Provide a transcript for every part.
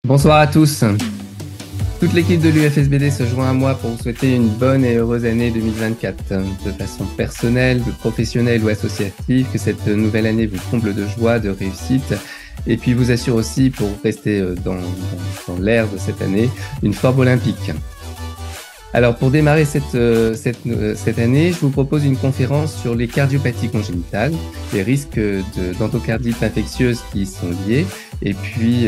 Bonsoir à tous. Toute l'équipe de l'UFSBD se joint à moi pour vous souhaiter une bonne et heureuse année 2024. De façon personnelle, professionnelle ou associative, que cette nouvelle année vous comble de joie, de réussite, et puis vous assure aussi, pour rester dans l'ère de cette année, une forme olympique. Alors, pour démarrer cette année, je vous propose une conférence sur les cardiopathies congénitales, les risques d'endocardite infectieuse qui y sont liés, et puis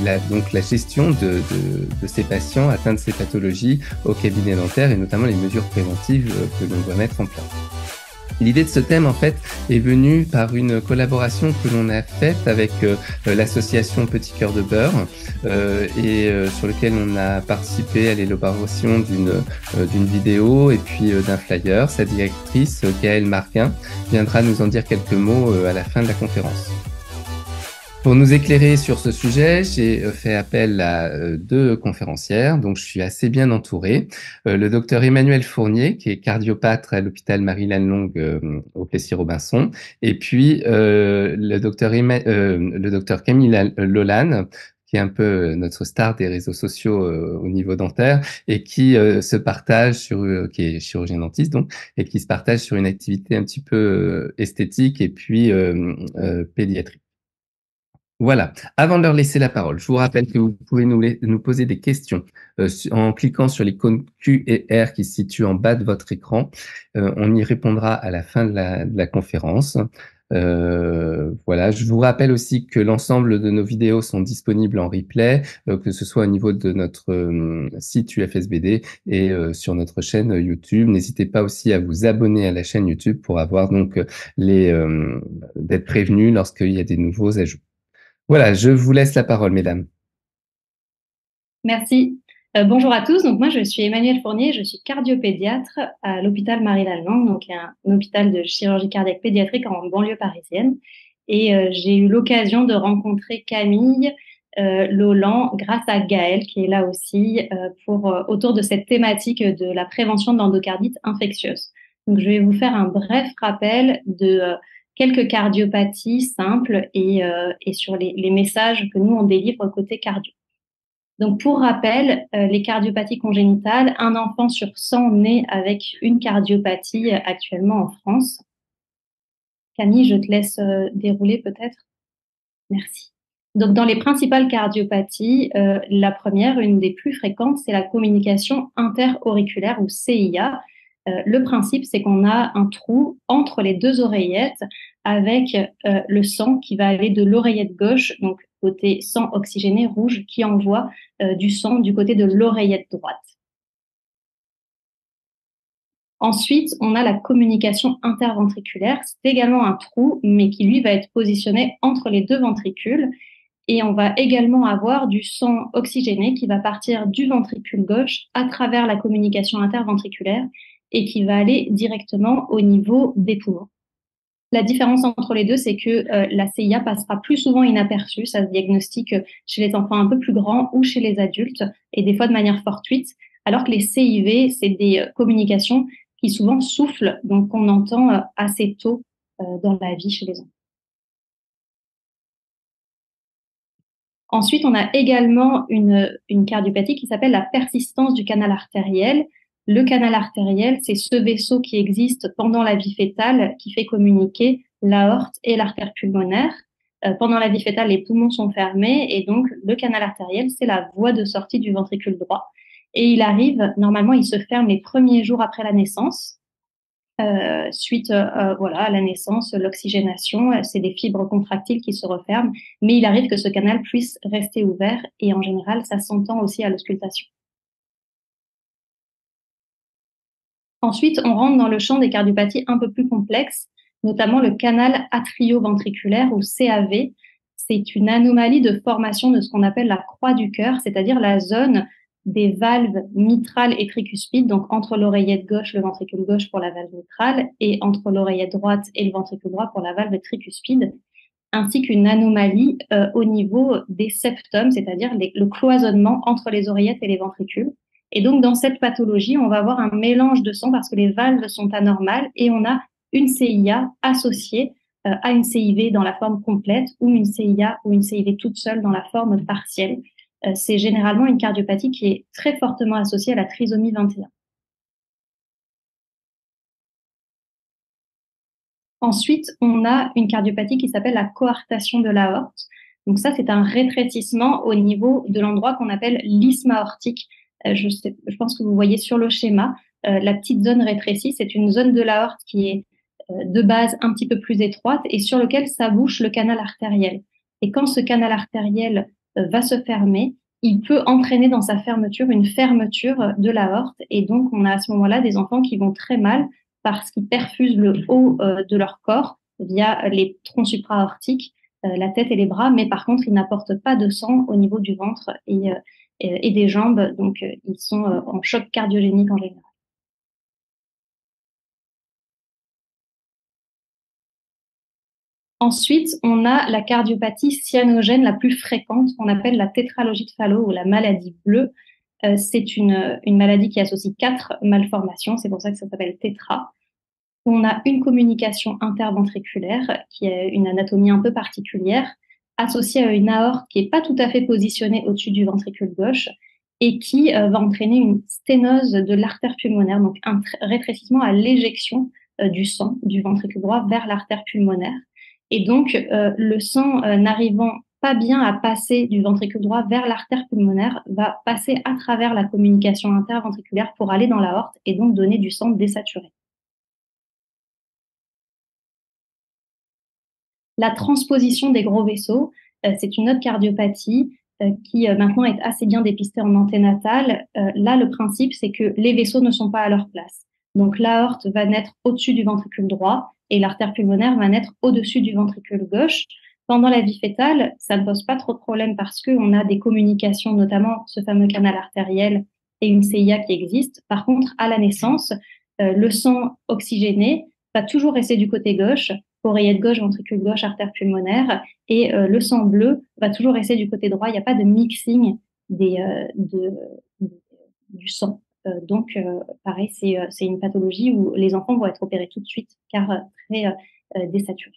la gestion de ces patients atteints de ces pathologies au cabinet dentaire, et notamment les mesures préventives que l'on doit mettre en place. L'idée de ce thème, en fait, est venue par une collaboration que l'on a faite avec l'association Petit Cœur de Beurre sur lequel on a participé à l'élaboration d'une vidéo et puis d'un flyer. Sa directrice, Gaëlle Marquin, viendra nous en dire quelques mots à la fin de la conférence. Pour nous éclairer sur ce sujet, j'ai fait appel à deux conférencières, donc je suis assez bien entouré. Le docteur Emmanuel Fournier, qui est cardiopathe à l'hôpital Marie-Lannelongue au Plessis-Robinson, et puis le docteur Camille Lolane, qui est un peu notre star des réseaux sociaux au niveau dentaire, et qui se partage qui est chirurgien dentiste, donc, et qui se partage sur une activité un petit peu esthétique et puis pédiatrique. Voilà. Avant de leur laisser la parole, je vous rappelle que vous pouvez nous poser des questions en cliquant sur l'icône Q et R qui se situe en bas de votre écran. On y répondra à la fin de la conférence. Voilà. Je vous rappelle aussi que l'ensemble de nos vidéos sont disponibles en replay, que ce soit au niveau de notre site UFSBD et sur notre chaîne YouTube. N'hésitez pas aussi à vous abonner à la chaîne YouTube pour avoir donc d'être prévenu lorsqu'il y a des nouveaux ajouts. Voilà, je vous laisse la parole, mesdames. Merci. Bonjour à tous. Donc moi, je suis Emmanuelle Fournier, je suis cardiopédiatre à l'hôpital Marie-Lannelongue, donc un hôpital de chirurgie cardiaque pédiatrique en banlieue parisienne. Et j'ai eu l'occasion de rencontrer Camille Lolan grâce à Gaëlle, qui est là aussi autour de cette thématique de la prévention de l'endocardite infectieuse. Donc je vais vous faire un bref rappel de quelques cardiopathies simples et sur les messages que nous on délivre côté cardio. Donc, pour rappel, les cardiopathies congénitales, un enfant sur 100 naît avec une cardiopathie actuellement en France. Camille, je te laisse dérouler peut-être. Merci. Donc, dans les principales cardiopathies, la première, une des plus fréquentes, c'est la communication interauriculaire ou CIA. Le principe, c'est qu'on a un trou entre les deux oreillettes avec le sang qui va aller de l'oreillette gauche, donc côté sang oxygéné rouge, qui envoie du sang du côté de l'oreillette droite. Ensuite, on a la communication interventriculaire. C'est également un trou, mais qui lui va être positionné entre les deux ventricules. Et on va également avoir du sang oxygéné qui va partir du ventricule gauche à travers la communication interventriculaire et qui va aller directement au niveau des poumons. La différence entre les deux, c'est que la CIA passera plus souvent inaperçue. Ça se diagnostique chez les enfants un peu plus grands ou chez les adultes, et des fois de manière fortuite, alors que les CIV, c'est des communications qui souvent soufflent, donc on entend assez tôt dans la vie chez les enfants. Ensuite, on a également une cardiopathie qui s'appelle la persistance du canal artériel. Le canal artériel, c'est ce vaisseau qui existe pendant la vie fœtale qui fait communiquer l'aorte et l'artère pulmonaire. Pendant la vie fœtale, les poumons sont fermés et donc le canal artériel, c'est la voie de sortie du ventricule droit. Et il arrive, normalement, il se ferme les premiers jours après la naissance. Suite à la naissance, l'oxygénation, c'est des fibres contractiles qui se referment, mais il arrive que ce canal puisse rester ouvert et en général, ça s'entend aussi à l'auscultation. Ensuite, on rentre dans le champ des cardiopathies un peu plus complexes, notamment le canal atrioventriculaire ou CAV. C'est une anomalie de formation de ce qu'on appelle la croix du cœur, c'est-à-dire la zone des valves mitrales et tricuspides, donc entre l'oreillette gauche, le ventricule gauche pour la valve mitrale, et entre l'oreillette droite et le ventricule droit pour la valve tricuspide, ainsi qu'une anomalie au niveau des septums, c'est-à-dire le cloisonnement entre les oreillettes et les ventricules. Et donc, dans cette pathologie, on va avoir un mélange de sang parce que les valves sont anormales et on a une CIA associée à une CIV dans la forme complète ou une CIA ou une CIV toute seule dans la forme partielle. c'est généralement une cardiopathie qui est très fortement associée à la trisomie 21. Ensuite, on a une cardiopathie qui s'appelle la coartation de l'aorte. Donc ça, c'est un rétrécissement au niveau de l'endroit qu'on appelle l'isthme aortique. Je pense que vous voyez sur le schéma, la petite zone rétrécie, c'est une zone de l'aorte qui est de base un petit peu plus étroite et sur lequel s'abouche le canal artériel. Et quand ce canal artériel va se fermer, il peut entraîner dans sa fermeture une fermeture de l'aorte. Et donc, on a à ce moment-là des enfants qui vont très mal parce qu'ils perfusent le haut de leur corps via les troncs supraortiques, la tête et les bras, mais par contre, ils n'apportent pas de sang au niveau du ventre et des jambes, donc ils sont en choc cardiogénique en général. Ensuite, on a la cardiopathie cyanogène la plus fréquente, qu'on appelle la tétralogie de Fallot ou la maladie bleue. C'est une maladie qui associe 4 malformations, c'est pour ça que ça s'appelle tétra. On a une communication interventriculaire qui a une anatomie un peu particulière, associée à une aorte qui n'est pas tout à fait positionnée au-dessus du ventricule gauche et qui va entraîner une sténose de l'artère pulmonaire, donc un rétrécissement à l'éjection du sang du ventricule droit vers l'artère pulmonaire. Et donc, le sang n'arrivant pas bien à passer du ventricule droit vers l'artère pulmonaire va passer à travers la communication interventriculaire pour aller dans l'aorte et donc donner du sang désaturé. La transposition des gros vaisseaux, c'est une autre cardiopathie qui maintenant est assez bien dépistée en anténatale. Là, le principe, c'est que les vaisseaux ne sont pas à leur place. Donc, l'aorte va naître au-dessus du ventricule droit et l'artère pulmonaire va naître au-dessus du ventricule gauche. Pendant la vie fœtale, ça ne pose pas trop de problème parce qu'on a des communications, notamment ce fameux canal artériel et une CIA qui existe. Par contre, à la naissance, le sang oxygéné va toujours rester du côté gauche, oreillette gauche, ventricule gauche, artère pulmonaire, et le sang bleu va toujours rester du côté droit. Il n'y a pas de mixing du sang. Donc, pareil, c'est une pathologie où les enfants vont être opérés tout de suite car très désaturés.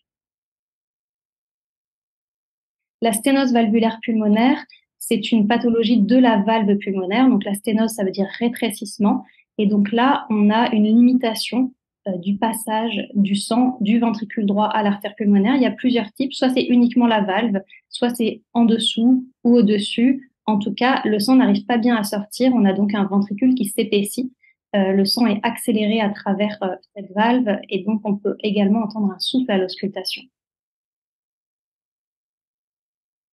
La sténose valvulaire pulmonaire, c'est une pathologie de la valve pulmonaire. Donc, la sténose, ça veut dire rétrécissement. Et donc là, on a une limitation du passage du sang du ventricule droit à l'artère pulmonaire. Il y a plusieurs types. Soit c'est uniquement la valve, soit c'est en dessous ou au-dessus. En tout cas, le sang n'arrive pas bien à sortir. On a donc un ventricule qui s'épaissit. Le sang est accéléré à travers cette valve et donc on peut également entendre un souffle à l'auscultation.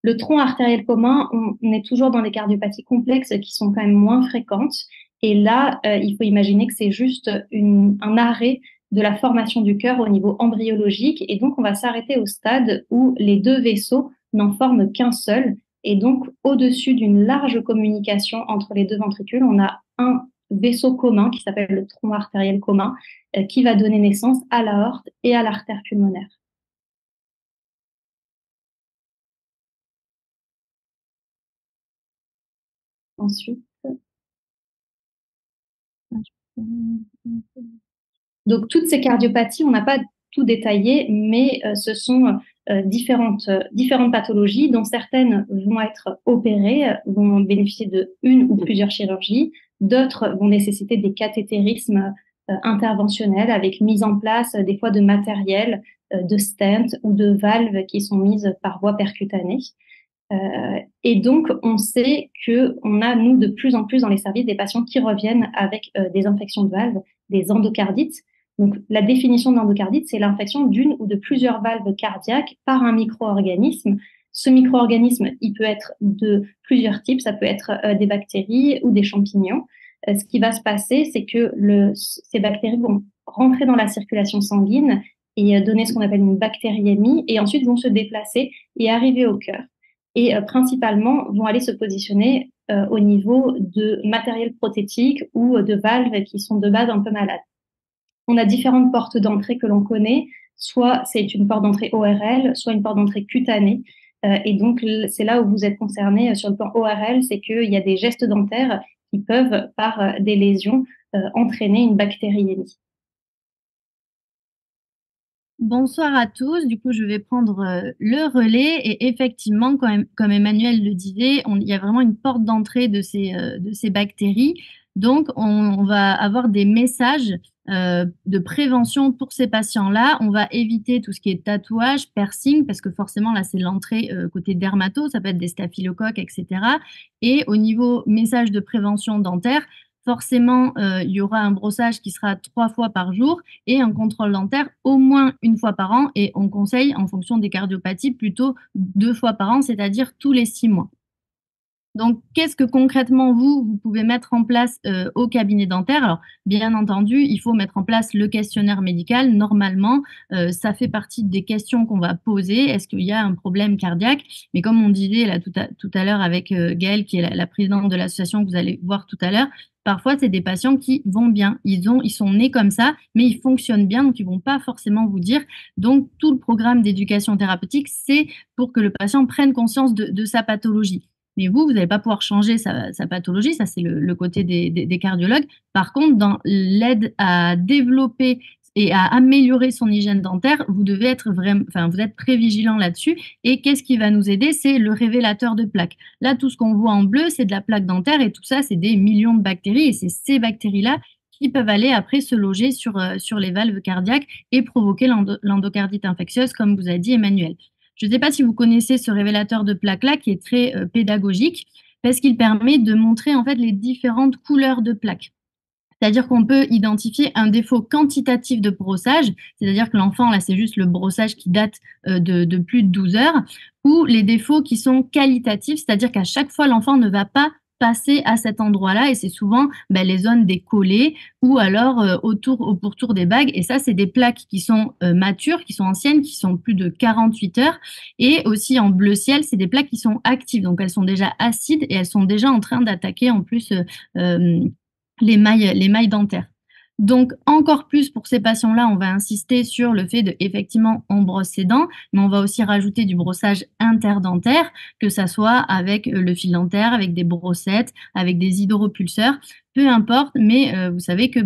Le tronc artériel commun, on est toujours dans des cardiopathies complexes qui sont quand même moins fréquentes. Et là, il faut imaginer que c'est juste un arrêt de la formation du cœur au niveau embryologique. Et donc, on va s'arrêter au stade où les deux vaisseaux n'en forment qu'un seul. Et donc, au-dessus d'une large communication entre les deux ventricules, on a un vaisseau commun qui s'appelle le tronc artériel commun, qui va donner naissance à l'aorte et à l'artère pulmonaire. Ensuite, donc, toutes ces cardiopathies, on n'a pas tout détaillé, mais ce sont différentes pathologies dont certaines vont être opérées, vont bénéficier de une ou plusieurs chirurgies, d'autres vont nécessiter des cathétérismes interventionnels avec mise en place des fois de matériel, de stents ou de valves qui sont mises par voie percutanée. Et donc, on sait qu'on a, nous, de plus en plus dans les services, des patients qui reviennent avec des infections de valves, des endocardites. Donc, la définition d'endocardite, c'est l'infection d'une ou de plusieurs valves cardiaques par un micro-organisme. Ce micro-organisme, il peut être de plusieurs types. Ça peut être des bactéries ou des champignons. Ce qui va se passer, c'est que ces bactéries vont rentrer dans la circulation sanguine et donner ce qu'on appelle une bactériémie, et ensuite vont se déplacer et arriver au cœur. Et principalement vont aller se positionner au niveau de matériel prothétique ou de valves qui sont de base un peu malades. On a différentes portes d'entrée que l'on connaît, soit c'est une porte d'entrée ORL, soit une porte d'entrée cutanée. Et donc, c'est là où vous êtes concerné sur le plan ORL, c'est qu'il y a des gestes dentaires qui peuvent, par des lésions, entraîner une bactériémie. Bonsoir à tous. Du coup, je vais prendre le relais et effectivement, comme Emmanuel le disait, il y a vraiment une porte d'entrée de ces bactéries. Donc, on va avoir des messages de prévention pour ces patients-là. On va éviter tout ce qui est tatouage, piercing, parce que forcément, là, c'est l'entrée côté dermato, ça peut être des staphylocoques, etc. Et au niveau message de prévention dentaire, forcément, il y aura un brossage qui sera 3 fois par jour et un contrôle dentaire au moins 1 fois par an. Et on conseille, en fonction des cardiopathies, plutôt 2 fois par an, c'est-à-dire tous les 6 mois. Donc, qu'est-ce que concrètement vous pouvez mettre en place au cabinet dentaire? Alors, bien entendu, il faut mettre en place le questionnaire médical. Normalement, ça fait partie des questions qu'on va poser. Est-ce qu'il y a un problème cardiaque? Mais comme on disait là tout à l'heure avec Gaëlle, qui est la présidente de l'association que vous allez voir tout à l'heure, parfois c'est des patients qui vont bien. Ils sont nés comme ça, mais ils fonctionnent bien, donc ils vont pas forcément vous dire. Donc, tout le programme d'éducation thérapeutique, c'est pour que le patient prenne conscience de sa pathologie. Mais vous n'allez pas pouvoir changer sa pathologie, ça c'est le côté des cardiologues. Par contre, dans l'aide à développer et à améliorer son hygiène dentaire, vous devez être vraiment, enfin, vous êtes très vigilant là-dessus. Et qu'est-ce qui va nous aider? C'est le révélateur de plaques. Là, tout ce qu'on voit en bleu, c'est de la plaque dentaire et tout ça, c'est des millions de bactéries et c'est ces bactéries-là qui peuvent aller après se loger sur les valves cardiaques et provoquer l'endocardite infectieuse, comme vous a dit Emmanuel. Je ne sais pas si vous connaissez ce révélateur de plaques-là qui est très pédagogique parce qu'il permet de montrer en fait les différentes couleurs de plaques. C'est-à-dire qu'on peut identifier un défaut quantitatif de brossage, c'est-à-dire que l'enfant, là, c'est juste le brossage qui date de plus de 12 heures, ou les défauts qui sont qualitatifs, c'est-à-dire qu'à chaque fois, l'enfant ne va pas passer à cet endroit-là et c'est souvent les zones des collets ou alors au pourtour des bagues et ça c'est des plaques qui sont matures, qui sont anciennes, qui sont plus de 48 heures et aussi en bleu ciel c'est des plaques qui sont actives donc elles sont déjà acides et elles sont déjà en train d'attaquer en plus les mailles dentaires. Donc, encore plus pour ces patients-là, on va insister sur le fait de, effectivement, on brosse ses dents, mais on va aussi rajouter du brossage interdentaire, que ça soit avec le fil dentaire, avec des brossettes, avec des hydropulseurs, peu importe, mais vous savez que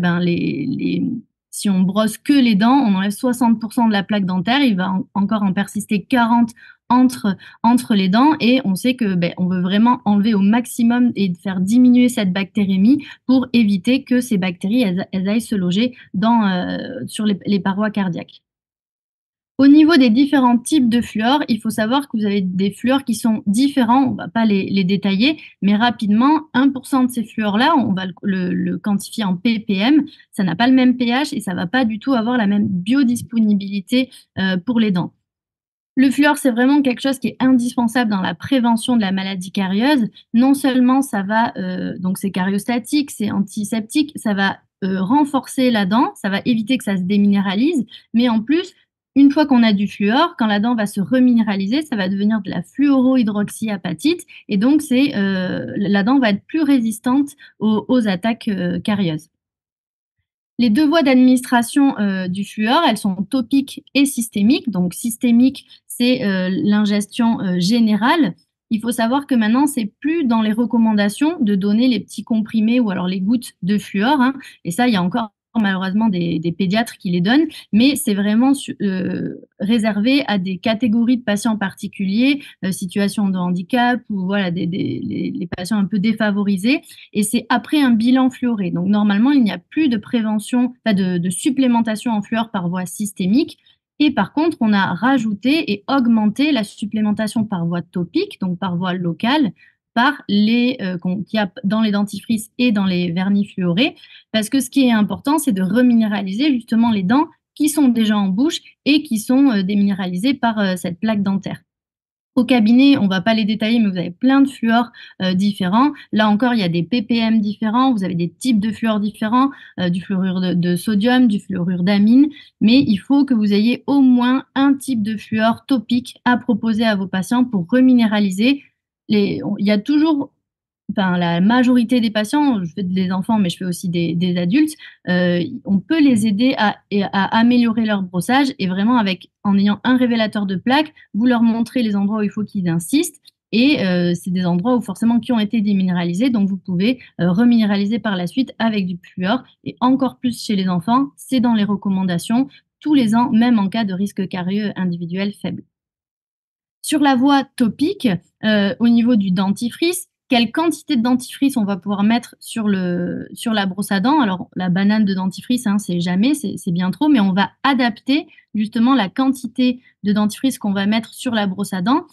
si on brosse que les dents, on enlève 60% de la plaque dentaire, il va encore en persister 40 entre les dents et on sait que on veut vraiment enlever au maximum et faire diminuer cette bactérémie pour éviter que ces bactéries elles aillent se loger sur les parois cardiaques. Au niveau des différents types de fluor, il faut savoir que vous avez des fluors qui sont différents, on ne va pas les détailler, mais rapidement, 1% de ces fluors-là, on va le quantifier en ppm, ça n'a pas le même pH et ça ne va pas du tout avoir la même biodisponibilité pour les dents. Le fluor, c'est vraiment quelque chose qui est indispensable dans la prévention de la maladie carieuse. Non seulement ça va, donc c'est cariostatique, c'est antiseptique, ça va renforcer la dent, ça va éviter que ça se déminéralise, mais en plus, une fois qu'on a du fluor, quand la dent va se reminéraliser, ça va devenir de la fluorohydroxyapatite et donc la dent va être plus résistante aux attaques carieuses. Les 2 voies d'administration du fluor, elles sont topiques et systémiques. Donc systémique, c'est l'ingestion générale. Il faut savoir que maintenant, c'est plus dans les recommandations de donner les petits comprimés ou alors les gouttes de fluor, hein. Et ça, il y a encore malheureusement des pédiatres qui les donnent, mais c'est vraiment réservé à des catégories de patients particuliers, situations de handicap ou voilà, les patients un peu défavorisés. Et c'est après un bilan fluoré. Donc normalement, il n'y a plus de prévention, pas de supplémentation en fluor par voie systémique. Et par contre, on a rajouté et augmenté la supplémentation par voie topique, donc par voie locale, par qu'il y a dans les dentifrices et dans les vernis fluorés. Parce que ce qui est important, c'est de reminéraliser justement les dents qui sont déjà en bouche et qui sont déminéralisées par cette plaque dentaire. Au cabinet, on ne va pas les détailler, mais vous avez plein de fluors différents. Là encore, il y a des ppm différents, vous avez des types de fluors différents, du fluorure de sodium, du fluorure d'amine, mais il faut que vous ayez au moins un type de fluor topique à proposer à vos patients pour reminéraliser. Il y a toujours, enfin, la majorité des patients, je fais des enfants, mais je fais aussi des adultes, on peut les aider à améliorer leur brossage et vraiment en ayant un révélateur de plaques, vous leur montrez les endroits où il faut qu'ils insistent et c'est des endroits où forcément qui ont été déminéralisés, donc vous pouvez reminéraliser par la suite avec du fluor et encore plus chez les enfants, c'est dans les recommandations. tous les ans, même en cas de risque carieux individuel faible. Sur la voie topique, au niveau du dentifrice, quelle quantité de dentifrice on va pouvoir mettre sur la brosse à dents? Alors, la banane de dentifrice, hein, c'est jamais, c'est bien trop, mais on va adapter justement la quantité de dentifrice qu'on va mettre sur la brosse à dents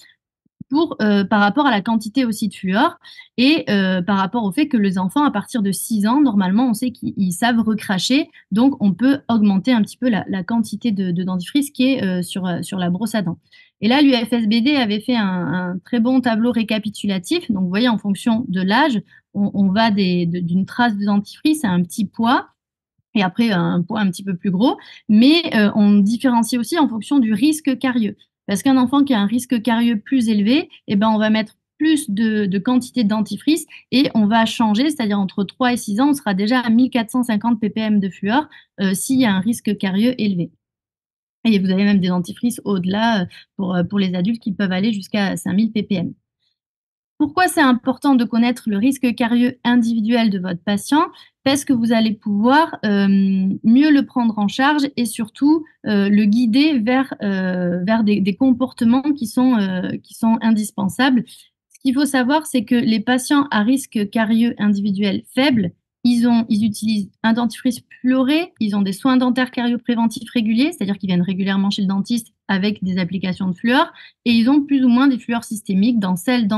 par rapport à la quantité aussi de fluor et par rapport au fait que les enfants, à partir de 6 ans, normalement, on sait qu'ils savent recracher, donc on peut augmenter un petit peu la quantité de dentifrice qui est sur la brosse à dents. Et là, l'UFSBD avait fait un très bon tableau récapitulatif. Donc, vous voyez, en fonction de l'âge, on va d'une trace de dentifrice à un petit poids et après un poids un petit peu plus gros, mais on différencie aussi en fonction du risque carieux. Parce qu'un enfant qui a un risque carieux plus élevé, eh ben, on va mettre plus de quantité de dentifrice et on va changer, c'est-à-dire entre 3 et 6 ans, on sera déjà à 1450 ppm de fluor s'il y a un risque carieux élevé. Et vous avez même des dentifrices au-delà pour les adultes qui peuvent aller jusqu'à 5000 ppm. Pourquoi c'est important de connaître le risque carieux individuel de votre patient? Parce que vous allez pouvoir mieux le prendre en charge et surtout le guider vers des comportements qui sont indispensables. Ce qu'il faut savoir, c'est que les patients à risque carieux individuel faible, ils utilisent un dentifrice fluoré, ils ont des soins dentaires cariopréventifs réguliers, c'est-à-dire qu'ils viennent régulièrement chez le dentiste avec des applications de fluor, et ils ont plus ou moins des fluors systémiques dans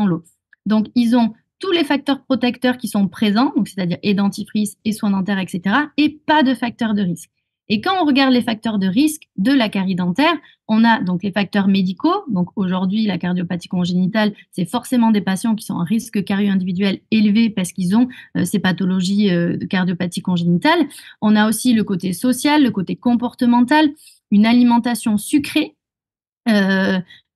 l'eau. Donc, ils ont tous les facteurs protecteurs qui sont présents, donc c'est-à-dire et dentifrice, et soins dentaires, etc., et pas de facteurs de risque. Et quand on regarde les facteurs de risque de la carie dentaire, on a donc les facteurs médicaux. Donc aujourd'hui, la cardiopathie congénitale, c'est forcément des patients qui sont en risque carieux individuel élevé parce qu'ils ont ces pathologies de cardiopathie congénitale. On a aussi le côté social, le côté comportemental, une alimentation sucrée,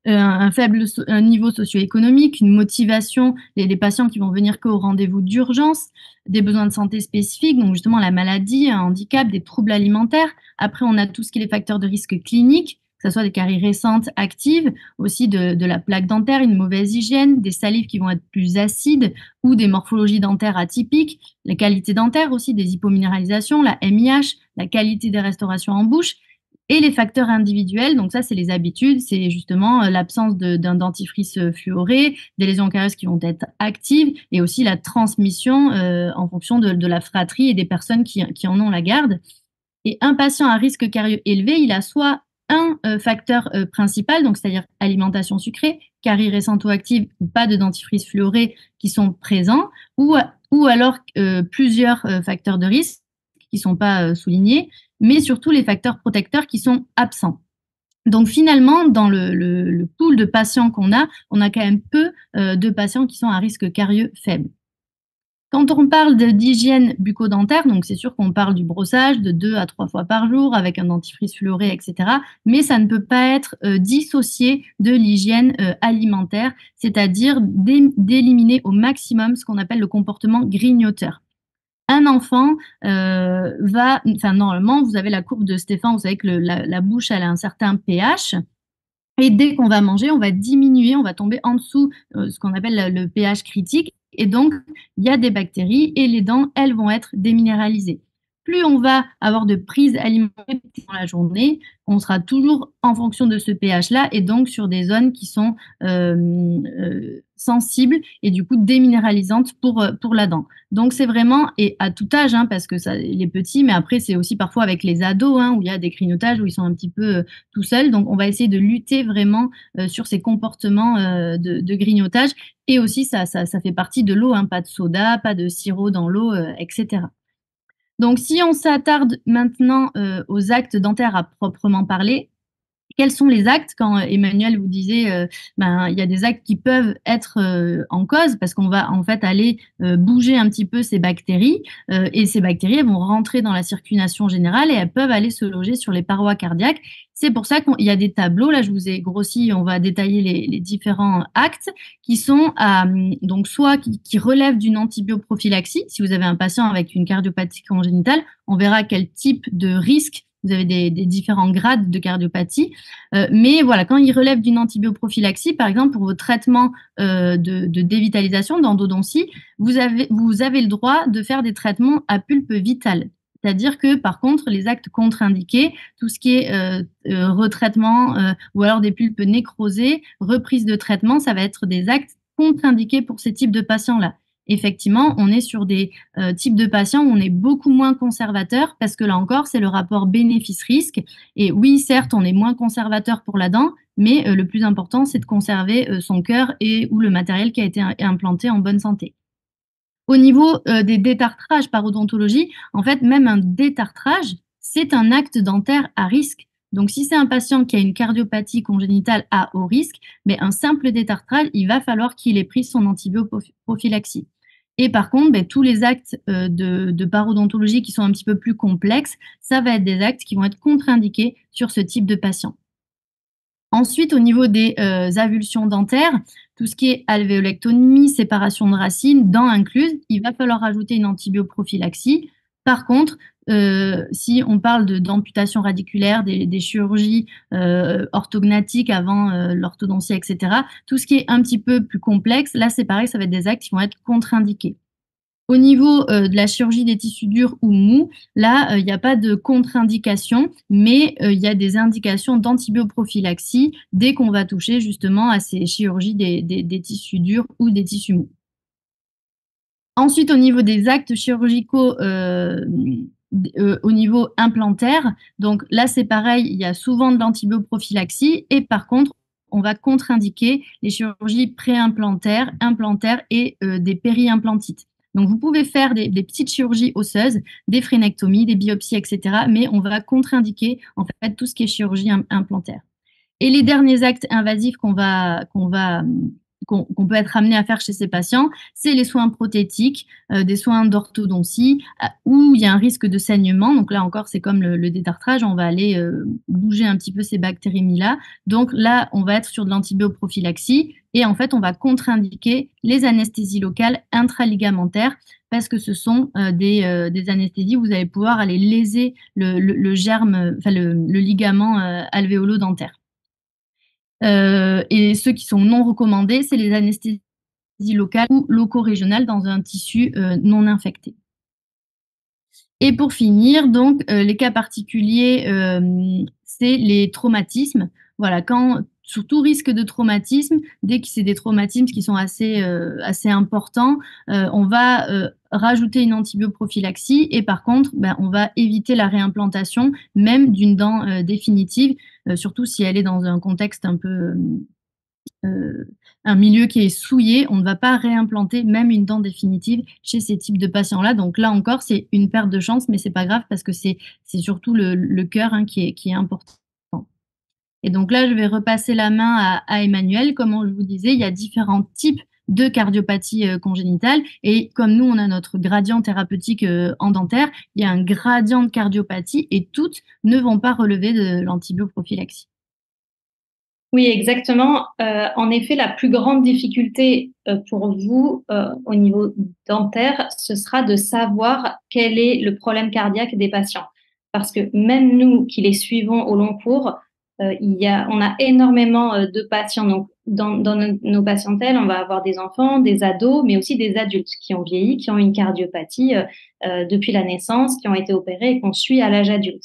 un faible niveau socio-économique, une motivation, les patients qui vont venir qu'au rendez-vous d'urgence, des besoins de santé spécifiques, donc justement la maladie, un handicap, des troubles alimentaires. Après, on a tout ce qui est les facteurs de risque cliniques, que ce soit des caries récentes, actives, aussi de la plaque dentaire, une mauvaise hygiène, des salives qui vont être plus acides ou des morphologies dentaires atypiques, la qualité dentaire aussi, des hypominéralisations, la MIH, la qualité des restaurations en bouche. Et les facteurs individuels, donc ça, c'est les habitudes, c'est justement l'absence d'un dentifrice fluoré, des lésions carieuses qui vont être actives et aussi la transmission en fonction de la fratrie et des personnes qui en ont la garde. Et un patient à risque carieux élevé, il a soit un facteur principal, donc c'est-à-dire alimentation sucrée, carie récente ou active ou pas de dentifrice fluoré qui sont présents, ou alors plusieurs facteurs de risque qui ne sont pas soulignés, mais surtout les facteurs protecteurs qui sont absents. Donc finalement, dans le pool de patients qu'on a, on a quand même peu de patients qui sont à risque carieux faible. Quand on parle d'hygiène bucco-dentaire, donc c'est sûr qu'on parle du brossage de 2 à 3 fois par jour avec un dentifrice fluoré, etc. Mais ça ne peut pas être dissocié de l'hygiène alimentaire, c'est-à-dire d'éliminer au maximum ce qu'on appelle le comportement grignoteur. Un enfant normalement, vous avez la courbe de Stéphan, vous savez que la bouche, elle a un certain pH. Et dès qu'on va manger, on va diminuer, on va tomber en dessous ce qu'on appelle le pH critique. Et donc, il y a des bactéries et les dents, elles vont être déminéralisées. Plus on va avoir de prises alimentaires dans la journée, on sera toujours en fonction de ce pH-là et donc sur des zones qui sont sensibles et du coup déminéralisantes pour la dent. Donc c'est vraiment, et à tout âge, hein, parce que ça, les petits, mais après c'est aussi parfois avec les ados, hein, où il y a des grignotages, où ils sont un petit peu tout seuls. Donc on va essayer de lutter vraiment sur ces comportements de grignotage. Et aussi ça fait partie de l'eau, hein, pas de soda, pas de sirop dans l'eau, etc. Donc, si on s'attarde maintenant aux actes dentaires à proprement parler, quels sont les actes? Quand Emmanuel vous disait, il y a des actes qui peuvent être en cause parce qu'on va en fait aller bouger un petit peu ces bactéries et ces bactéries elles vont rentrer dans la circulation générale et elles peuvent aller se loger sur les parois cardiaques. C'est pour ça qu'il y a des tableaux, là je vous ai grossi, on va détailler les différents actes qui sont donc soit qui relèvent d'une antibioprophylaxie. Si vous avez un patient avec une cardiopathie congénitale, on verra quel type de risque. Vous avez des différents grades de cardiopathie. Mais voilà, quand il relève d'une antibioprophylaxie, par exemple, pour vos traitements de dévitalisation, d'endodontie, vous avez le droit de faire des traitements à pulpe vitale. C'est-à-dire que, par contre, les actes contre-indiqués, tout ce qui est retraitement ou alors des pulpes nécrosées, reprise de traitement, ça va être des actes contre-indiqués pour ces types de patients-là. Effectivement, on est sur des types de patients où on est beaucoup moins conservateur parce que là encore, c'est le rapport bénéfice-risque. Et oui, certes, on est moins conservateur pour la dent, mais le plus important, c'est de conserver son cœur et ou le matériel qui a été implanté en bonne santé. Au niveau des détartrages par odontologie, en fait, même un détartrage, c'est un acte dentaire à risque. Donc, si c'est un patient qui a une cardiopathie congénitale à haut risque, mais un simple détartrage, il va falloir qu'il ait pris son antibioprophylaxie. Et par contre, tous les actes de parodontologie qui sont un petit peu plus complexes, ça va être des actes qui vont être contre-indiqués sur ce type de patient. Ensuite, au niveau des avulsions dentaires, tout ce qui est alvéolectomie, séparation de racines, dents incluses, il va falloir ajouter une antibioprophylaxie. Par contre, si on parle d'amputation radiculaire, des chirurgies orthognatiques avant l'orthodontie, etc., tout ce qui est un petit peu plus complexe, là c'est pareil, ça va être des actes qui vont être contre-indiqués. Au niveau de la chirurgie des tissus durs ou mous, là, il n'y a pas de contre-indication, mais il y a des indications d'antibioprophylaxie dès qu'on va toucher justement à ces chirurgies des tissus durs ou des tissus mous. Ensuite, au niveau des actes chirurgicaux au niveau implantaire, donc là, c'est pareil, il y a souvent de l'antibioprophylaxie et par contre, on va contre-indiquer les chirurgies préimplantaires, implantaires et des périimplantites. Donc, vous pouvez faire des petites chirurgies osseuses, des frénectomies, des biopsies, etc. Mais on va contre-indiquer en fait tout ce qui est chirurgie implantaire. Et les derniers actes invasifs qu'on peut être amené à faire chez ces patients, c'est les soins prothétiques, des soins d'orthodontie, où il y a un risque de saignement. Donc là encore, c'est comme le détartrage, on va aller bouger un petit peu ces bactéries-là. Donc là, on va être sur de l'antibioprophylaxie et en fait, on va contre-indiquer les anesthésies locales intraligamentaires parce que ce sont des anesthésies où vous allez pouvoir aller léser le germe, enfin le ligament alvéolo-dentaire. Et ceux qui sont non recommandés, c'est les anesthésies locales ou loco-régionales dans un tissu non infecté. Et pour finir, donc, les cas particuliers, c'est les traumatismes. Voilà, sur tout risque de traumatisme, dès que c'est des traumatismes qui sont assez importants, on va rajouter une antibioprophylaxie et par contre, on va éviter la réimplantation même d'une dent définitive, surtout si elle est dans un contexte un peu un milieu qui est souillé, on ne va pas réimplanter même une dent définitive chez ces types de patients-là. Donc là encore, c'est une perte de chance, mais c'est pas grave parce que c'est surtout le cœur qui est important. Et donc là, je vais repasser la main à Emmanuel. Comme je vous disais, il y a différents types de cardiopathie congénitale. Et comme nous, on a notre gradient thérapeutique en dentaire, il y a un gradient de cardiopathie et toutes ne vont pas relever de l'antibioprophylaxie. Oui, exactement. En effet, la plus grande difficulté pour vous au niveau dentaire, ce sera de savoir quel est le problème cardiaque des patients. Parce que même nous qui les suivons au long cours, on a énormément de patients. Donc, dans nos patientèles, on va avoir des enfants, des ados, mais aussi des adultes qui ont vieilli, qui ont une cardiopathie depuis la naissance, qui ont été opérés et qu'on suit à l'âge adulte.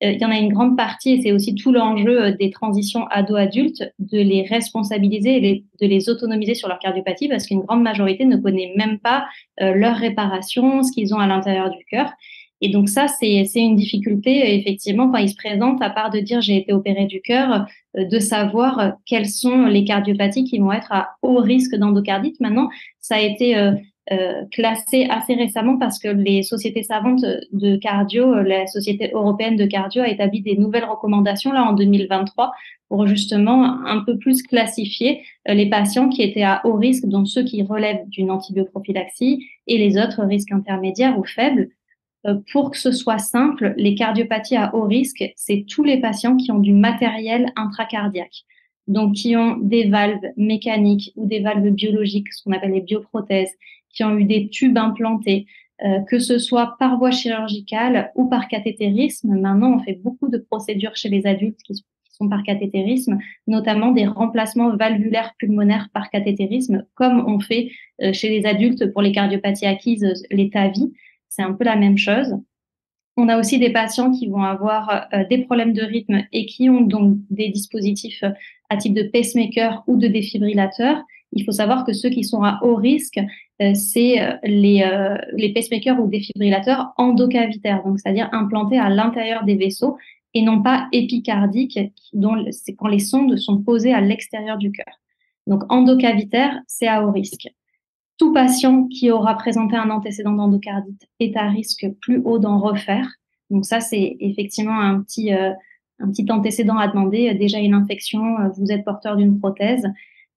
Il y en a une grande partie, et c'est aussi tout l'enjeu des transitions ado-adultes, de les responsabiliser et de les autonomiser sur leur cardiopathie, parce qu'une grande majorité ne connaît même pas leur réparation, ce qu'ils ont à l'intérieur du cœur. Et donc ça, c'est une difficulté, effectivement, quand ils se présentent, à part de dire j'ai été opéré du cœur, de savoir quelles sont les cardiopathies qui vont être à haut risque d'endocardite. Maintenant, ça a été classé assez récemment parce que les sociétés savantes de cardio, la Société européenne de cardio a établi des nouvelles recommandations là en 2023 pour justement un peu plus classifier les patients qui étaient à haut risque, dont ceux qui relèvent d'une antibioprophylaxie et les autres risques intermédiaires ou faibles. Pour que ce soit simple, les cardiopathies à haut risque, c'est tous les patients qui ont du matériel intracardiaque, donc qui ont des valves mécaniques ou des valves biologiques, ce qu'on appelle les bioprothèses, qui ont eu des tubes implantés, que ce soit par voie chirurgicale ou par cathétérisme. Maintenant, on fait beaucoup de procédures chez les adultes qui sont par cathétérisme, notamment des remplacements valvulaires pulmonaires par cathétérisme, comme on fait chez les adultes pour les cardiopathies acquises, les TAVI. C'est un peu la même chose. On a aussi des patients qui vont avoir des problèmes de rythme et qui ont donc des dispositifs à type de pacemaker ou de défibrillateur. Il faut savoir que ceux qui sont à haut risque, c'est les pacemakers ou défibrillateurs endocavitaires, donc c'est-à-dire implantés à l'intérieur des vaisseaux et non pas épicardiques, c'est quand les sondes sont posées à l'extérieur du cœur. Donc endocavitaire, c'est à haut risque. Tout patient qui aura présenté un antécédent d'endocardite est à risque plus haut d'en refaire. Donc ça, c'est effectivement un petit antécédent à demander. Déjà une infection, vous êtes porteur d'une prothèse.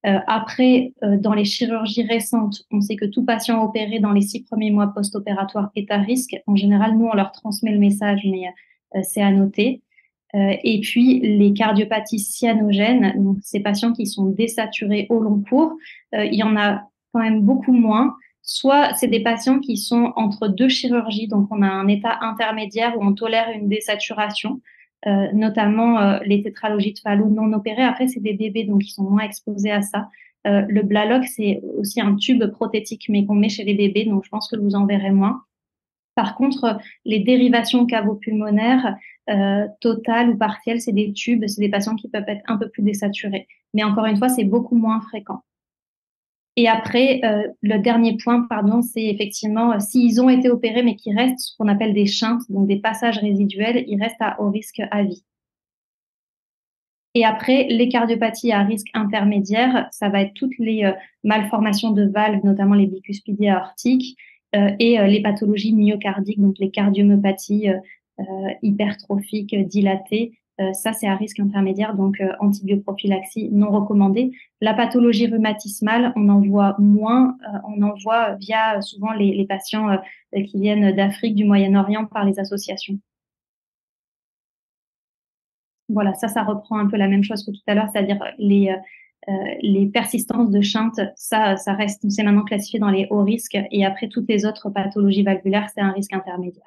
Après, dans les chirurgies récentes, on sait que tout patient opéré dans les 6 premiers mois post-opératoires est à risque. En général, nous, on leur transmet le message, mais c'est à noter. Et puis, les cardiopathies cyanogènes, donc ces patients qui sont désaturés au long cours, il y en a quand même beaucoup moins. Soit c'est des patients qui sont entre deux chirurgies, donc on a un état intermédiaire où on tolère une désaturation, notamment les tétralogies de Fallot non opérées. Après, c'est des bébés, donc ils sont moins exposés à ça. Le Blaloc, c'est aussi un tube prothétique, mais qu'on met chez les bébés, donc je pense que vous en verrez moins. Par contre, les dérivations cavo-pulmonaires, totales ou partielles, c'est des tubes, c'est des patients qui peuvent être un peu plus désaturés. Mais encore une fois, c'est beaucoup moins fréquent. Et après, le dernier point, pardon, c'est effectivement s'ils ont été opérés mais qu'ils restent ce qu'on appelle des shunts, donc des passages résiduels, ils restent à haut risque à vie. Et après, les cardiopathies à risque intermédiaire, ça va être toutes les malformations de valves, notamment les bicuspidies aortiques, et les pathologies myocardiques, donc les cardiomyopathies hypertrophiques dilatées. Ça, c'est à risque intermédiaire, donc antibioprophylaxie non recommandée. La pathologie rhumatismale, on en voit moins. On en voit via souvent les patients qui viennent d'Afrique, du Moyen-Orient par les associations. Voilà, ça reprend un peu la même chose que tout à l'heure, c'est-à-dire les persistances de shunt, ça reste, c'est maintenant classifié dans les hauts risques. Et après, toutes les autres pathologies valvulaires, c'est un risque intermédiaire.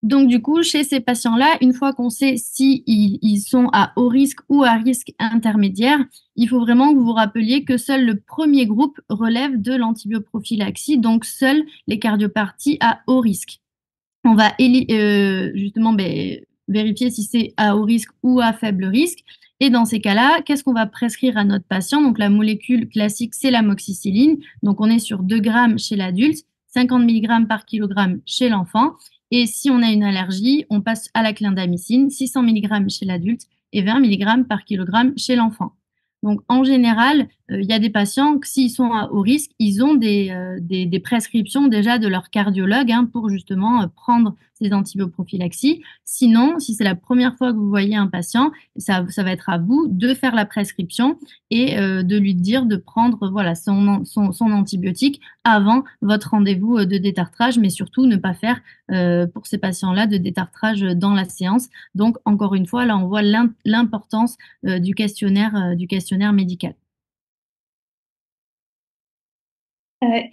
Donc, du coup, chez ces patients-là, une fois qu'on sait si ils sont à haut risque ou à risque intermédiaire, il faut vraiment que vous vous rappeliez que seul le premier groupe relève de l'antibioprophylaxie, donc seuls les cardiopathies à haut risque. On va justement vérifier si c'est à haut risque ou à faible risque. Et dans ces cas-là, qu'est-ce qu'on va prescrire à notre patient? Donc, la molécule classique, c'est l'amoxicilline. Donc, on est sur 2 grammes chez l'adulte, 50 mg par kilogramme chez l'enfant. Et si on a une allergie, on passe à la clindamycine, 600 mg chez l'adulte et 20 mg par kilogramme chez l'enfant. Donc, en général, il y a des patients que s'ils sont à haut risque, ils ont des prescriptions déjà de leur cardiologue pour justement prendre ces antibioprophylaxies. Sinon, si c'est la première fois que vous voyez un patient, ça va être à vous de faire la prescription et de lui dire de prendre voilà, son antibiotique avant votre rendez-vous de détartrage, mais surtout ne pas faire pour ces patients-là de détartrage dans la séance. Donc, encore une fois, là, on voit l'importance du questionnaire médical.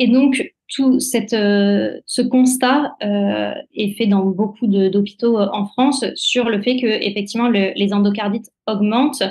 Et donc, tout ce constat est fait dans beaucoup d'hôpitaux en France sur le fait que effectivement les endocardites augmentent.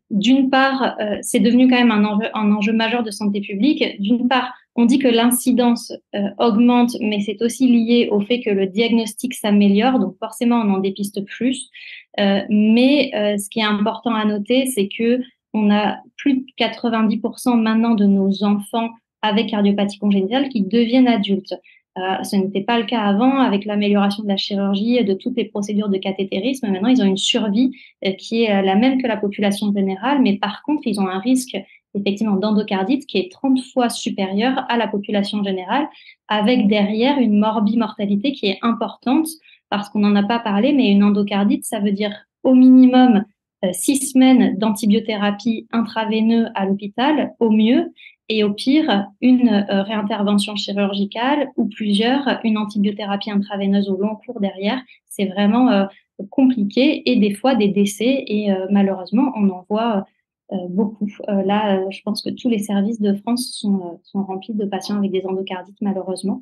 D'une part, c'est devenu quand même un enjeu majeur de santé publique. D'une part, on dit que l'incidence augmente, mais c'est aussi lié au fait que le diagnostic s'améliore, donc forcément on en dépiste plus. Mais ce qui est important à noter, c'est que on a plus de 90% maintenant de nos enfants avec cardiopathie congénitale qui deviennent adultes. Ce n'était pas le cas avant, avec l'amélioration de la chirurgie, de toutes les procédures de cathétérisme. Maintenant, ils ont une survie qui est la même que la population générale, mais par contre, ils ont un risque effectivement d'endocardite qui est 30 fois supérieur à la population générale, avec derrière une morbimortalité qui est importante, parce qu'on n'en a pas parlé, mais une endocardite, ça veut dire au minimum 6 semaines d'antibiothérapie intraveineuse à l'hôpital, au mieux, et au pire, une réintervention chirurgicale ou plusieurs, une antibiothérapie intraveineuse au long cours derrière. C'est vraiment compliqué et des fois des décès et malheureusement, on en voit beaucoup. Là, je pense que tous les services de France sont remplis de patients avec des endocardites malheureusement.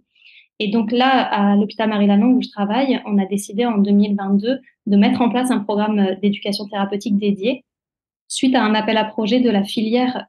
Et donc là, à l'hôpital Marie-Lannelongue où je travaille, on a décidé en 2022 de mettre en place un programme d'éducation thérapeutique dédié suite à un appel à projet de la filière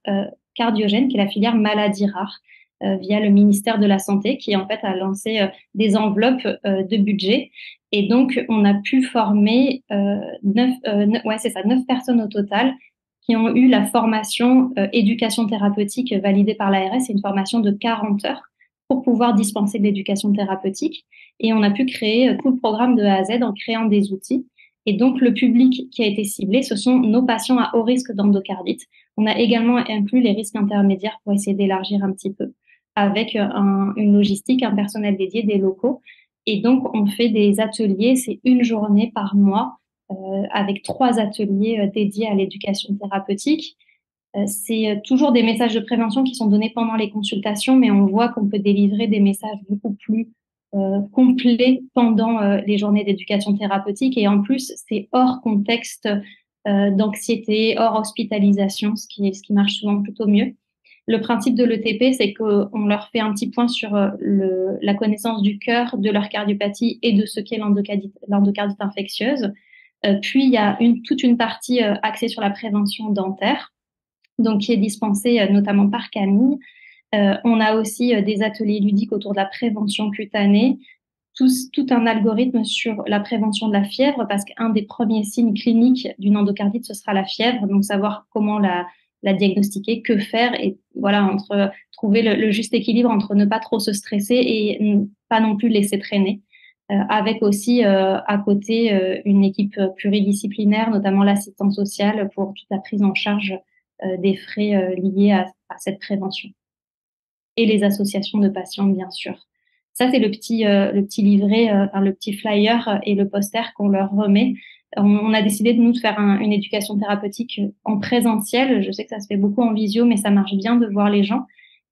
cardiogène, qui est la filière maladies rares. via le ministère de la Santé qui en fait a lancé des enveloppes de budget. Et donc, on a pu former 9 personnes au total qui ont eu la formation éducation thérapeutique validée par l'ARS. C'est une formation de 40 heures pour pouvoir dispenser de l'éducation thérapeutique. Et on a pu créer tout le programme de A à Z en créant des outils. Et donc, le public qui a été ciblé, ce sont nos patients à haut risque d'endocardite. On a également inclus les risques intermédiaires pour essayer d'élargir un petit peu, avec une logistique, un personnel dédié, des locaux. Et donc, on fait des ateliers, c'est une journée par mois, avec 3 ateliers dédiés à l'éducation thérapeutique. C'est toujours des messages de prévention qui sont donnés pendant les consultations, mais on voit qu'on peut délivrer des messages beaucoup plus complets pendant les journées d'éducation thérapeutique. Et en plus, c'est hors contexte d'anxiété, hors hospitalisation, ce qui marche souvent plutôt mieux. Le principe de l'ETP, c'est qu'on leur fait un petit point sur la connaissance du cœur, de leur cardiopathie et de ce qu'est l'endocardite infectieuse. Puis, il y a toute une partie axée sur la prévention dentaire, donc qui est dispensée notamment par Camille. On a aussi des ateliers ludiques autour de la prévention cutanée, tout un algorithme sur la prévention de la fièvre, parce qu'un des premiers signes cliniques d'une endocardite, ce sera la fièvre, donc savoir comment la diagnostiquer, que faire, et voilà, trouver le juste équilibre entre ne pas trop se stresser et pas non plus laisser traîner. Avec aussi à côté une équipe pluridisciplinaire, notamment l'assistance sociale pour toute la prise en charge des frais liés à cette prévention. Et les associations de patients, bien sûr. Ça, c'est le petit livret, le petit flyer et le poster qu'on leur remet. On a décidé de faire une éducation thérapeutique en présentiel. Je sais que ça se fait beaucoup en visio, mais ça marche bien de voir les gens.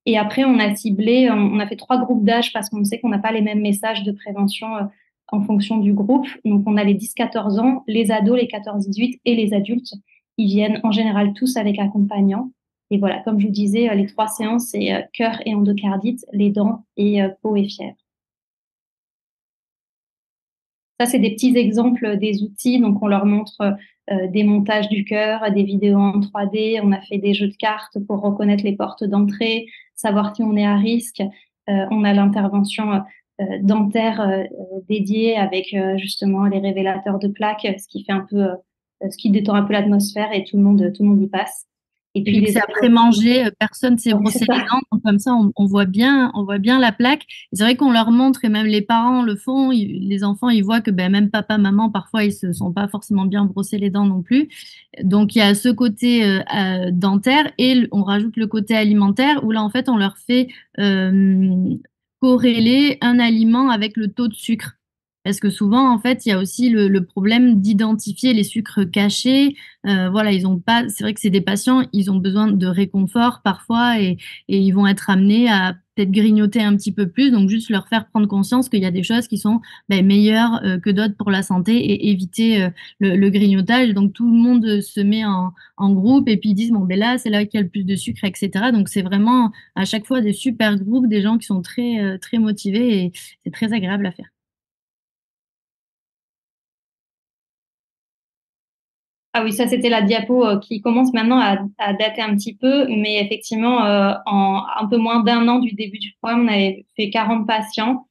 Et après, on a ciblé, on a fait 3 groupes d'âge parce qu'on sait qu'on n'a pas les mêmes messages de prévention en fonction du groupe. Donc, on a les 10-14 ans, les ados, les 14-18 et les adultes. Ils viennent en général tous avec accompagnants. Et voilà, comme je vous disais, les 3 séances, c'est cœur et endocardite, les dents et peau et fièvre. Ça, c'est des petits exemples des outils. Donc, on leur montre des montages du cœur, des vidéos en 3D. On a fait des jeux de cartes pour reconnaître les portes d'entrée, savoir si on est à risque. On a l'intervention dentaire dédiée avec justement les révélateurs de plaques, ce qui fait un peu, ce qui détend un peu l'atmosphère et tout le monde y passe. Et puis c'est après manger, personne ne s'est brossé les dents, donc comme ça on voit bien la plaque. C'est vrai qu'on leur montre, et même les parents le font, les enfants ils voient que même papa, maman parfois ils se sont pas forcément bien brossés les dents non plus. Donc il y a ce côté dentaire et on rajoute le côté alimentaire où là en fait on leur fait corréler un aliment avec le taux de sucre. Parce que souvent, en fait, il y a aussi le problème d'identifier les sucres cachés. Voilà, ils ont pas. C'est vrai que c'est des patients, ils ont besoin de réconfort parfois et ils vont être amenés à peut-être grignoter un petit peu plus. Donc, juste leur faire prendre conscience qu'il y a des choses qui sont meilleures que d'autres pour la santé et éviter le grignotage. Donc, tout le monde se met en groupe et puis ils disent, bon, là, c'est là qu'il y a le plus de sucre, etc. Donc, c'est vraiment à chaque fois des super groupes, des gens qui sont très, très motivés et c'est très agréable à faire. Ah oui, ça c'était la diapo qui commence maintenant à dater un petit peu, mais effectivement, en un peu moins d'1 an du début du programme, on avait fait 40 patients,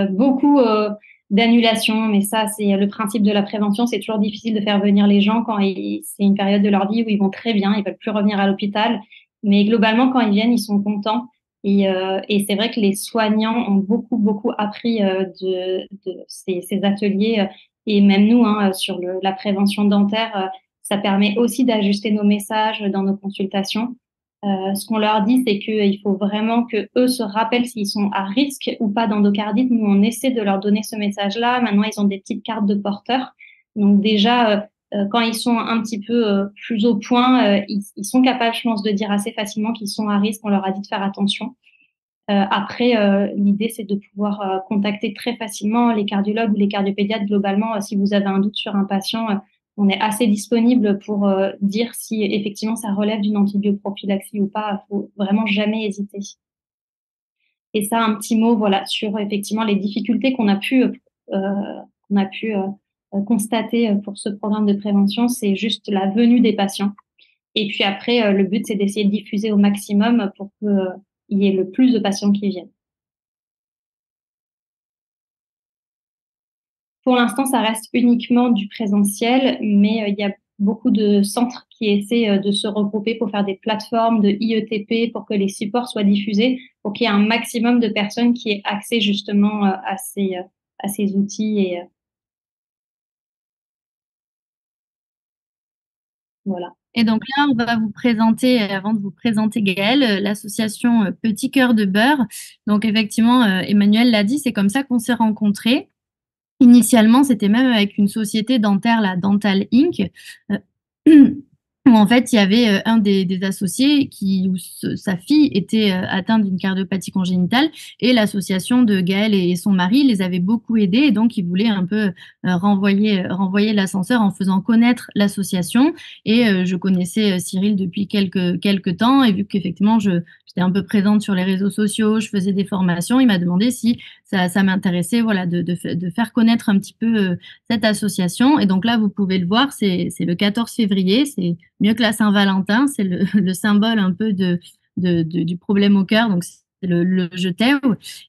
beaucoup d'annulations, mais ça c'est le principe de la prévention, c'est toujours difficile de faire venir les gens quand c'est une période de leur vie où ils vont très bien, ils veulent plus revenir à l'hôpital, mais globalement quand ils viennent, ils sont contents. Et c'est vrai que les soignants ont beaucoup appris de ces ateliers. Et même nous, sur la prévention dentaire, ça permet aussi d'ajuster nos messages dans nos consultations. Ce qu'on leur dit, c'est qu'il faut vraiment que eux se rappellent s'ils sont à risque ou pas d'endocardite. Nous, on essaie de leur donner ce message-là. Maintenant, ils ont des petites cartes de porteurs. Donc déjà, quand ils sont un petit peu plus au point, ils sont capables, je pense, de dire assez facilement qu'ils sont à risque. On leur a dit de faire attention. Après, l'idée, c'est de pouvoir contacter très facilement les cardiologues ou les cardiopédiatres. Globalement, si vous avez un doute sur un patient, on est assez disponible pour dire si effectivement ça relève d'une antibioprophylaxie ou pas. Il faut vraiment jamais hésiter. Et ça, un petit mot, voilà, sur effectivement les difficultés qu'on a pu constater pour ce programme de prévention, c'est juste la venue des patients. Et puis après, le but, c'est d'essayer de diffuser au maximum pour que y ait le plus de patients qui viennent. Pour l'instant, ça reste uniquement du présentiel, mais il y a beaucoup de centres qui essaient de se regrouper pour faire des plateformes de IETP pour que les supports soient diffusés, pour qu'il y ait un maximum de personnes qui aient accès justement à ces outils. Et voilà. Et donc là, on va vous présenter, avant de vous présenter Gaëlle, l'association Petit Cœur de Beurre. Donc effectivement, Emmanuel l'a dit, c'est comme ça qu'on s'est rencontrés. Initialement, c'était même avec une société dentaire, la Dental Inc., où en fait, il y avait un des associés où sa fille était atteinte d'une cardiopathie congénitale, et l'association de Gaëlle et son mari les avait beaucoup aidés, et donc ils voulaient un peu renvoyer l'ascenseur en faisant connaître l'association. Et je connaissais Cyril depuis quelques temps, et vu qu'effectivement, j'étais un peu présente sur les réseaux sociaux, je faisais des formations, il m'a demandé si ça m'intéressait, voilà, de faire connaître un petit peu cette association. Et donc là, vous pouvez le voir, c'est le 14 février, c'est mieux que la Saint-Valentin, c'est le symbole un peu du problème au cœur, donc c'est le je t'aime.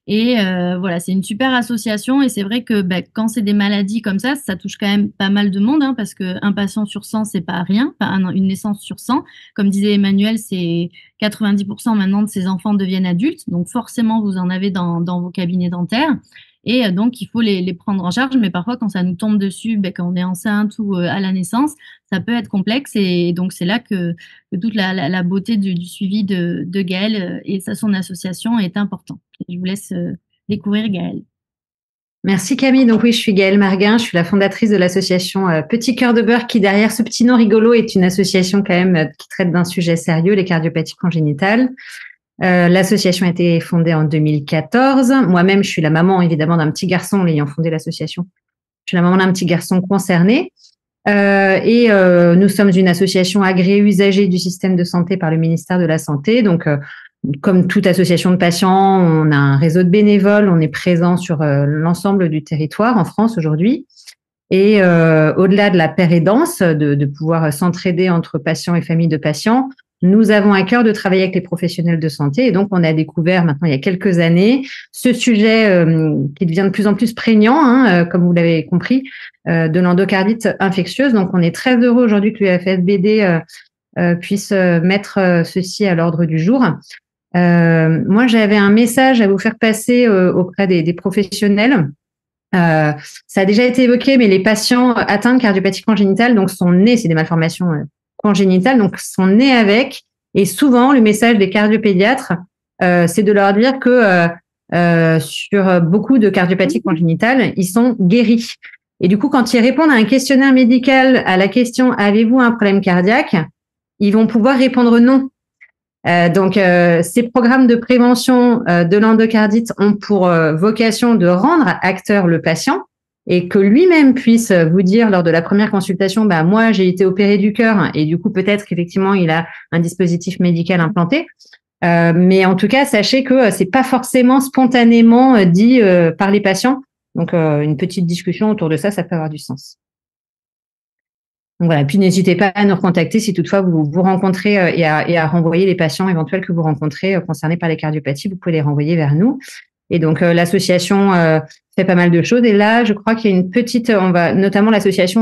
Et voilà, c'est une super association, et c'est vrai que quand c'est des maladies comme ça touche quand même pas mal de monde, hein, parce qu'un patient sur 100, c'est pas rien, enfin, une naissance sur 100. Comme disait Emmanuel, c'est 90% maintenant de ces enfants deviennent adultes, donc forcément vous en avez dans vos cabinets dentaires. Et donc, il faut les prendre en charge, mais parfois, quand ça nous tombe dessus, quand on est enceinte ou à la naissance, ça peut être complexe. Et donc, c'est là que toute la beauté du suivi de Gaëlle et son association est important. Je vous laisse découvrir Gaëlle. Merci Camille. Donc oui, je suis Gaëlle Marguin, je suis la fondatrice de l'association Petit Cœur de Beurre, qui derrière ce petit nom rigolo est une association quand même qui traite d'un sujet sérieux, les cardiopathies congénitales. L'association a été fondée en 2014. Moi-même, je suis la maman évidemment d'un petit garçon ayant fondé l'association. Je suis la maman d'un petit garçon concerné. Nous sommes une association agréée usagée du système de santé par le ministère de la Santé. Donc, comme toute association de patients, on a un réseau de bénévoles, on est présent sur l'ensemble du territoire en France aujourd'hui. Et au-delà de la pérédance, de pouvoir s'entraider entre patients et familles de patients, nous avons à cœur de travailler avec les professionnels de santé. Et donc, on a découvert maintenant, il y a quelques années, ce sujet qui devient de plus en plus prégnant, hein, comme vous l'avez compris, de l'endocardite infectieuse. Donc, on est très heureux aujourd'hui que l'UFSBD puisse mettre ceci à l'ordre du jour. Moi, j'avais un message à vous faire passer auprès des professionnels. Ça a déjà été évoqué, mais les patients atteints de cardiopathie congénitale donc sont nés, c'est des malformations congénitales, donc sont nés avec. Et souvent, le message des cardiopédiatres, c'est de leur dire que sur beaucoup de cardiopathies congénitales, ils sont guéris. Et du coup, quand ils répondent à un questionnaire médical à la question « Avez-vous un problème cardiaque ?», ils vont pouvoir répondre non. Donc, ces programmes de prévention de l'endocardite ont pour vocation de rendre acteur le patient et que lui-même puisse vous dire lors de la première consultation, moi, j'ai été opéré du cœur et du coup, peut-être qu'effectivement, il a un dispositif médical implanté. Mais en tout cas, sachez que c'est pas forcément spontanément dit par les patients. Donc, une petite discussion autour de ça peut avoir du sens. Donc voilà, puis n'hésitez pas à nous recontacter si toutefois vous rencontrez et à renvoyer les patients éventuels que vous rencontrez concernés par les cardiopathies, vous pouvez les renvoyer vers nous. Et donc l'association fait pas mal de choses. Et là, je crois qu'il y a une petite, notamment l'association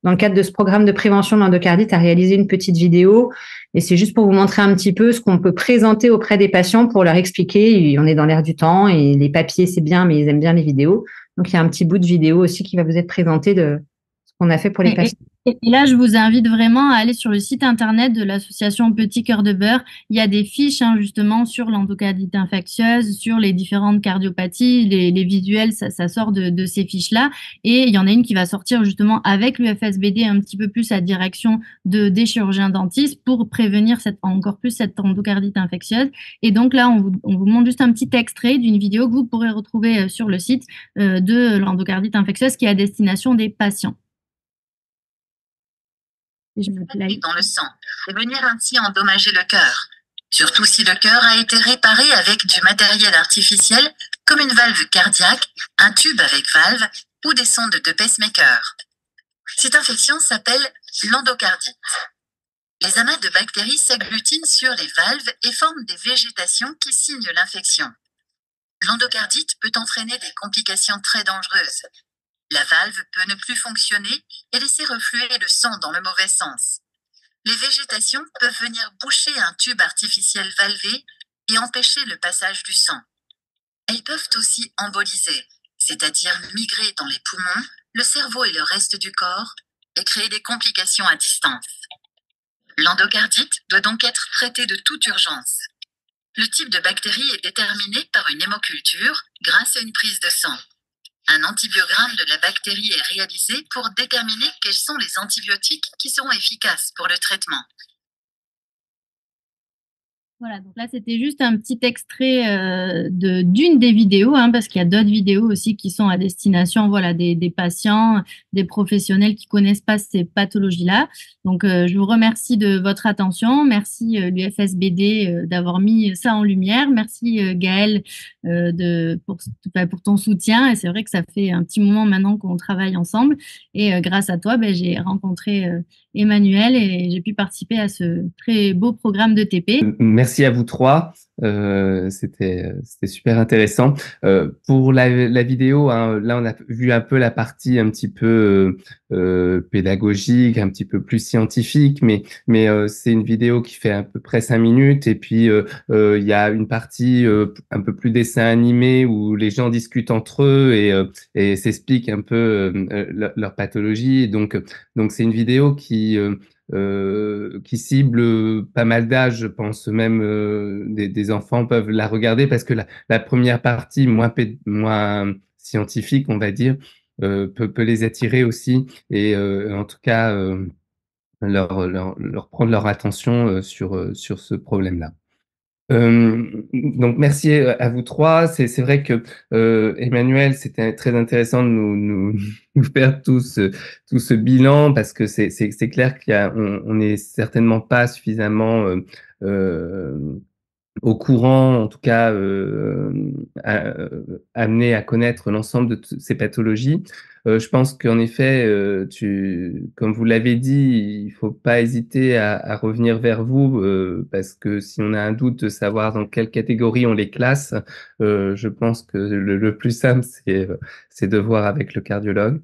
dans le cadre de ce programme de prévention de l'endocardite, a réalisé une petite vidéo. Et c'est juste pour vous montrer un petit peu ce qu'on peut présenter auprès des patients pour leur expliquer. On est dans l'air du temps et les papiers, c'est bien, mais ils aiment bien les vidéos. Donc, il y a un petit bout de vidéo aussi qui va vous être présenté de ce qu'on a fait pour les patients. Et là, je vous invite vraiment à aller sur le site internet de l'association Petit Cœur de Beurre. Il y a des fiches justement sur l'endocardite infectieuse, sur les différentes cardiopathies, les visuels, ça sort de ces fiches-là. Et il y en a une qui va sortir justement avec l'UFSBD un petit peu plus à direction des chirurgiens dentistes pour prévenir encore plus cette endocardite infectieuse. Et donc là, on vous montre juste un petit extrait d'une vidéo que vous pourrez retrouver sur le site de l'endocardite infectieuse qui est à destination des patients. Dans le sang et venir ainsi endommager le cœur, surtout si le cœur a été réparé avec du matériel artificiel comme une valve cardiaque, un tube avec valve ou des sondes de pacemaker. Cette infection s'appelle l'endocardite. Les amas de bactéries s'agglutinent sur les valves et forment des végétations qui signent l'infection. L'endocardite peut entraîner des complications très dangereuses. La valve peut ne plus fonctionner et laisser refluer le sang dans le mauvais sens. Les végétations peuvent venir boucher un tube artificiel valvé et empêcher le passage du sang. Elles peuvent aussi emboliser, c'est-à-dire migrer dans les poumons, le cerveau et le reste du corps, et créer des complications à distance. L'endocardite doit donc être traitée de toute urgence. Le type de bactérie est déterminé par une hémoculture grâce à une prise de sang. Un antibiogramme de la bactérie est réalisé pour déterminer quels sont les antibiotiques qui seront efficaces pour le traitement. Voilà, donc là, c'était juste un petit extrait d'une des vidéos, hein, parce qu'il y a d'autres vidéos aussi qui sont à destination, voilà, des patients, des professionnels qui connaissent pas ces pathologies-là. Donc, je vous remercie de votre attention. Merci l'UFSBD d'avoir mis ça en lumière. Merci Gaëlle pour ton soutien. Et c'est vrai que ça fait un petit moment maintenant qu'on travaille ensemble. Et grâce à toi, j'ai rencontré Emmanuel et j'ai pu participer à ce très beau programme de TP. Merci à vous trois. C'était super intéressant. Pour la vidéo, hein, là on a vu un peu la partie un petit peu pédagogique, un petit peu plus scientifique, mais c'est une vidéo qui fait à peu près 5 minutes et puis il y a une partie un peu plus dessin animé où les gens discutent entre eux et s'expliquent un peu leur pathologie. Donc c'est une vidéo qui cible pas mal d'âges, je pense même des enfants peuvent la regarder parce que la première partie moins scientifique, on va dire, peut les attirer aussi et en tout cas leur prendre leur attention sur ce problème-là. Donc merci à vous trois. C'est vrai que Emmanuel, c'était très intéressant de nous faire tout ce bilan parce que c'est clair on n'est certainement pas suffisamment au courant, en tout cas amené à connaître l'ensemble de ces pathologies. Je pense qu'en effet, comme vous l'avez dit, il faut pas hésiter à revenir vers vous parce que si on a un doute de savoir dans quelle catégorie on les classe, je pense que le plus simple, c'est de voir avec le cardiologue.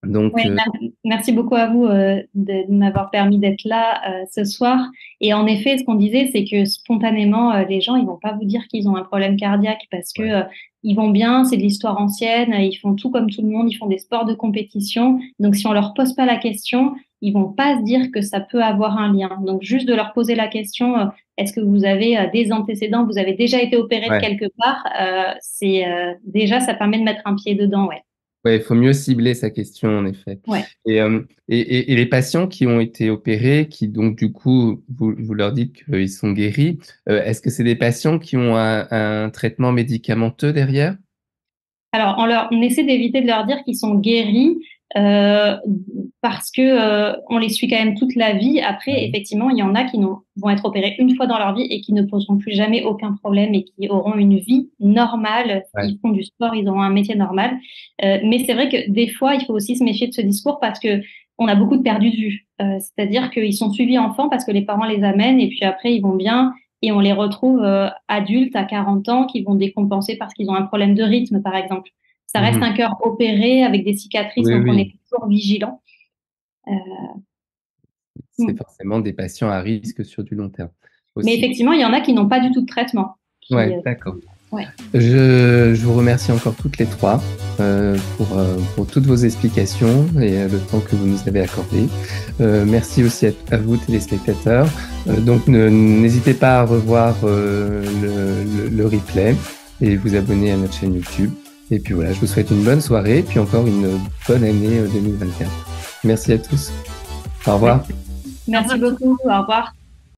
Donc, ouais, merci beaucoup à vous de m'avoir permis d'être là ce soir. Et en effet, ce qu'on disait, c'est que spontanément, les gens, ils vont pas vous dire qu'ils ont un problème cardiaque parce que ils vont bien, c'est de l'histoire ancienne, ils font tout comme tout le monde, ils font des sports de compétition. Donc, si on leur pose pas la question, ils vont pas se dire que ça peut avoir un lien. Donc, juste de leur poser la question, est-ce que vous avez des antécédents, vous avez déjà été opéré de quelque part, déjà, ça permet de mettre un pied dedans, ouais. Ouais, il faut mieux cibler sa question, en effet. Ouais. Et les patients qui ont été opérés, qui donc du coup, vous leur dites qu'ils sont guéris, est-ce que c'est des patients qui ont un traitement médicamenteux derrière? Alors, on essaie d'éviter de leur dire qu'ils sont guéris parce que on les suit quand même toute la vie. Après, effectivement, il y en a qui vont être opérés une fois dans leur vie et qui ne poseront plus jamais aucun problème et qui auront une vie normale. Ils font du sport, ils auront un métier normal. Mais c'est vrai que des fois, il faut aussi se méfier de ce discours parce que on a beaucoup de perdus de vue. C'est-à-dire qu'ils sont suivis enfants parce que les parents les amènent et puis après, ils vont bien. Et on les retrouve adultes à 40 ans qui vont décompenser parce qu'ils ont un problème de rythme, par exemple. Ça reste un cœur opéré avec des cicatrices, donc on est toujours vigilant. C'est forcément des patients à risque sur du long terme. Aussi. Mais effectivement, il y en a qui n'ont pas du tout de traitement. Oui, d'accord. Ouais. Je vous remercie encore toutes les trois pour toutes vos explications et le temps que vous nous avez accordé. Merci aussi à vous, téléspectateurs. Donc, n'hésitez pas à revoir le replay et vous abonner à notre chaîne YouTube. Et puis voilà, je vous souhaite une bonne soirée et puis encore une bonne année 2024. Merci à tous. Au revoir. Merci beaucoup. Au revoir.